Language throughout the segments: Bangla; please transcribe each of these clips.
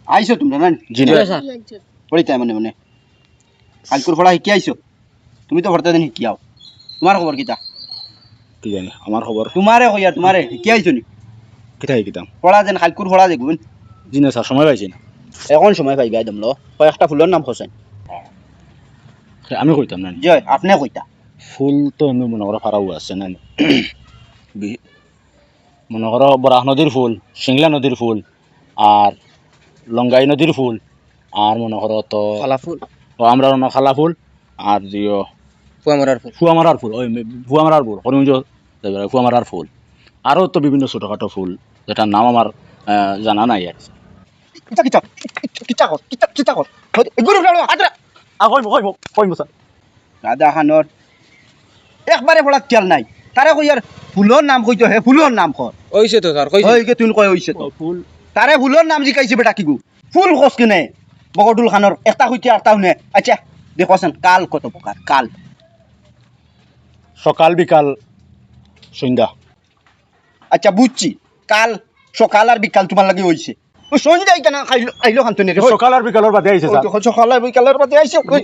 আইছো তোমরা না জি না স্যার পড়িতে মনে মনে কালকুর পড়া শিখি আইছো তুমি তো ভর্তা দিন শিখিয়াও তোমার খবর কিতা কি জানি আমার খবর তোমারে কইয়া তোমারে শিখি আইছো নি কিতাই কিতাম পড়া যেন কালকুর পড়া দেখুন জি না স্যার সময় পাইছি না এখন সময় পাইবে একদম লো কয়েকটা ফুলের নাম খোঁজেন আমি কইতাম না জয় আপনি কইতা ফুল তো এমনি মনে করো ফারাও আছে না মনে করো বরাহ নদীর ফুল সিংলা নদীর ফুল আর লঙ্গাই নদীর ফুল আর মনে করো তো কলা ফুল আমরা খালা ফুল আর দিও পুয়ামরার ফুল ফুয়ামারার ফুল ওই ফুয়ামারার ফুল হরিমঞ্জ ফুয়ামারার ফুল আরও তো বিভিন্ন ছোটোখাটো ফুল যেটার নাম আমার জানা নাই আর কিতা কিতা কিতা কর কিতা কিতা কর গুরু ফেলো হাতরা কইব স্যার দাদা খানোর একবারে পড়া খেয়াল নাই তারে কইয়ার ফুলের নাম কইতো হে ফুলের নাম কর ওইছে তো স্যার কইছে ওই কে তুই কই হইছে তো ফুল তারে ফুলের নাম জিকাইছে বেটা কিগু ফুল কস কিনে বগডুল খানোর একটা হইতে আরটা নে আচ্ছা দেখছেন কাল কত প্রকার কাল সকাল বিকাল সন্ধ্যা আচ্ছা বুঝছি কাল সকাল আর বিকাল তোমার লাগে হইছে ওই সন্ধ্যায় কেন আইলো খান তুই সকাল আর বিকালের বাদে আইছে স্যার সকাল আর বিকালের বাদে আইছে ওই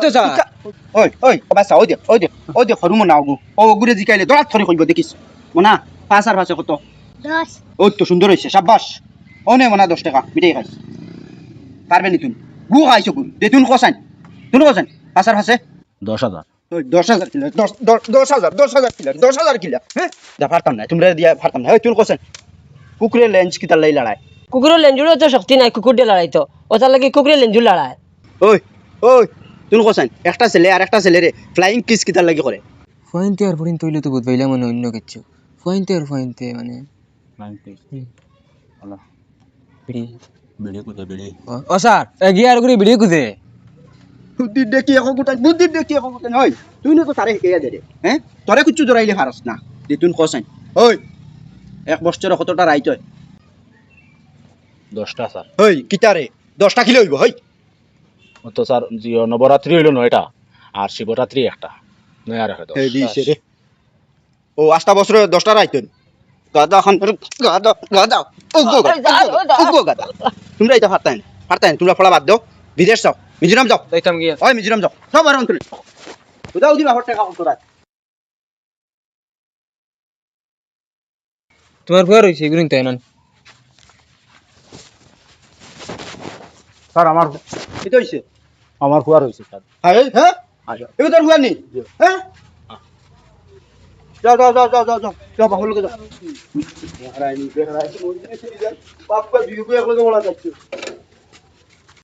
তো স্যার ওই ওই বাসা ওই দে হরু মনা ওগু ও গুরে জিকাইলে দরাত ধরে কইব দেখিস মনা পাঁচ আর পাঁচে কত 10 ওই তো সুন্দর হইছে সাব্বাস ও নে মনা 10 টাকা মিটাই খাইছ পারবে নি তুমি গু খাইছো গু দে তুই কসাইন পাঁচ আর পাঁচে 10,000 ওই 10,000 কিলো 10,000 কিলো 10,000 কিলো হ্যাঁ যা পারতাম না তোমরা দিয়া পারতাম না ওই তুই কসাইন কুকুরে লেঞ্চ কি তার লাই লড়াই কুকুরের লেঞ্জুরও তো শক্তি নাই কুকুর দিয়ে লড়াই তো ওটার লাগে কুকুরের লেঞ্জুর লড়ায় ওই ওই তুই কসাইন একটা ছেলে আর একটা ছেলে রে ফ্লাইং কিস কি তার লাগি করে ফয়েন্তে আর পরিন তৈলে তো বুঝবাইলা মানে অন্য কিছু ফয়েন্তে আর ফয়েন্তে মানে বিড়ি বেড়ে কোথায় বেড়ে ও স্যার এগিয়ে আর করে বিড়ি কুদে বুদ্ধি দেখি এখন গুটাই হয় তুই না তো তারে শিখাইয়া দে রে হ্যাঁ তোরে কুচ্ছু জড়াইলে পারস না দে তুই কসাইন ওই এক বছর কতটা রাইত হয় 10টা স্যার ওই কিতারে 10টা কিলো হইব হই ও তো স্যার জিও নবরাত্রি হইল 9টা আর শিবরাত্রি একটা নয় আর একটা এই দিছে রে ও 8টা বছর 10টা রাইত গাদা খান গাদা উগো গাদা তোমরা এটা পারতাই তোমরা পড়া বাদ দাও বিদেশ যাও মিজোরাম যাও যাইতাম গিয়া ওই মিজোরাম যাও সব আর অন্তরে উদাও দিবা হট টাকা কত রাত তোমার ফুয়া রইছে এগুলো তাই না স্যার আমার এটা হইছে ফুয়ার হয়েছে স্যার হ্যাঁ হ্যাঁ এবার তোর হুয়ার নি হ্যাঁ যাও বাহুল যাও বাপ কা ভিউ को एक लोग बोला जाते